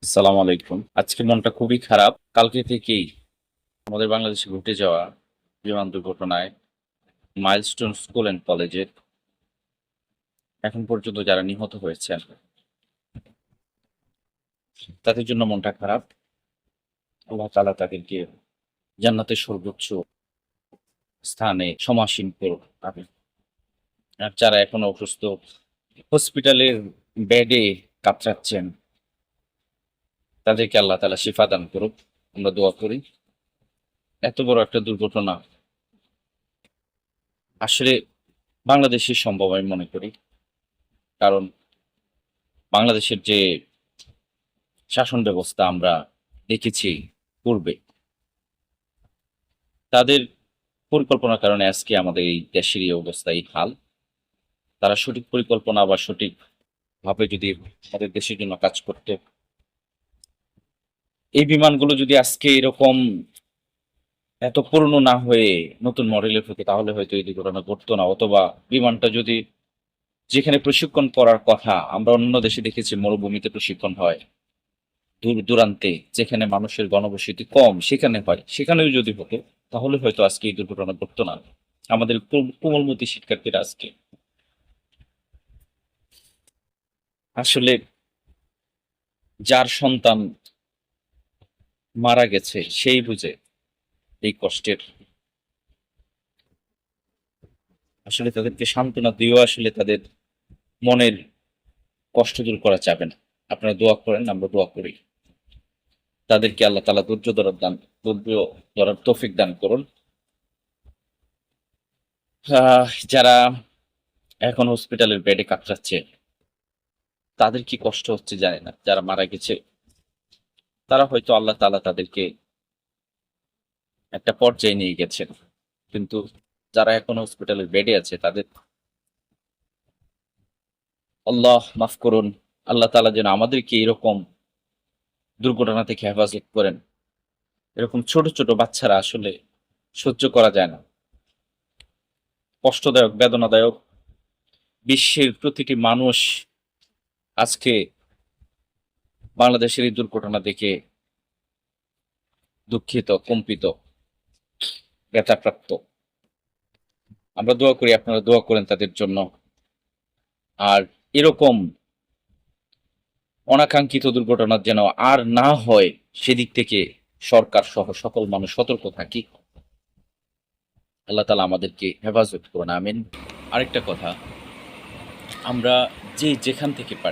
আসসালামু আলাইকুম। আজকে মনটা খুবই খারাপ। কালকে থেকেই আমাদের বাংলাদেশে ঘটে যাওয়া বিমান দুর্ঘটনায় মাইলস্টোন স্কুল অ্যান্ড কলেজের এখন পর্যন্ত যারা নিহত হয়েছেন তাদের জন্য মনটা খারাপ। আল্লাহ তাআলা তাদেরকে জান্নাতের সর্বোচ্চ স্থানে সমাসীন করুন। আমিন। আর যারা এখনো অসুস্থ হসপিটালের বেডে কাতরাচ্ছেন তাদেরকে আল্লাহ তাআলা শিফা দান করুক। আমরা দোয়া করি। এত বড় একটা দুর্ঘটনা আসলে বাংলাদেশেই সম্ভব আমি মনে করি। কারণ বাংলাদেশের যে শাসন ব্যবস্থা আমরা দেখেছি পূর্বে, তাদের পরিকল্পনার কারণে আজকে আমাদের এই দেশের এই অবস্থা, এই হাল। তারা সঠিক পরিকল্পনা বা সঠিকভাবে যদি আমাদের দেশের জন্য কাজ করতো, এই বিমানগুলো যদি আজকে এরকম এত পুরনো না হয়ে নতুন মডেলের হতো তাহলে হয়তো এই দুর্ঘটনা ঘটতো না। অথবা বিমানটা যদি যেখানে প্রশিক্ষণ করার কথা, আমরা অন্য দেশে দেখেছি মরুভূমিতে প্রশিক্ষণ হয়, দূর দূরান্তে যেখানে মানুষের ঘনবসতি কম সেখানে হয়, সেখানেও যদি হতো তাহলে হয়তো আজকে এই দুর্ঘটনা ঘটতো না। আমাদের কোমলমতি শিক্ষার্থীরা আজকে আসলে যার সন্তান মারা গেছে সেই বুঝে এই কষ্টের। আসলে তাদেরকে সান্ত্বনা দিয়েও আসলে তাদের মনের কষ্ট দূর করা যাবে না। আপনারা দোয়া করেন, আমরা দোয়া করি তাদেরকে আল্লাহ তাআলা ধৈর্য ধরার তৌফিক দান করুন। যারা এখন হসপিটালের বেডে কাতরাচ্ছে তাদের কি কষ্ট হচ্ছে জানি না। যারা মারা গেছে তারা হয়তো আল্লাহ তাআলা তাদেরকে একটা পর্যায়ে নিয়ে গেছেন। কিন্তু যারা এখন হসপিটালের বেডে আছে তাদের আল্লাহ মাফ করুন। আল্লাহ তাআলা যেন আমাদেরকে এরকম দুর্ঘটনা থেকে হেফাজত করেন। এরকম ছোট, ছোট বাচ্চারা আসলে সহ্য করা যায় না। কষ্টদায়ক, বেদনাদায়ক। বিশ্বের প্রতিটি মানুষ আজকে বাংলাদেশের এই দুর্ঘটনা দেখে দুঃখিত, কম্পিত, ব্যথাপ্রাপ্ত। আমরা দোয়া করি, আপনারা দোয়া করেন তাদের জন্য। আর এরকম অনাকাঙ্ক্ষিত দুর্ঘটনা যেন আর না হয় সেদিক থেকে সরকার সহ সকল মানুষ সতর্ক থাকি। আল্লাহ তাআলা আমাদেরকে হেফাজত করুন। আমিন। আরেকটা কথা, আমরা যে যেখান থেকে পারি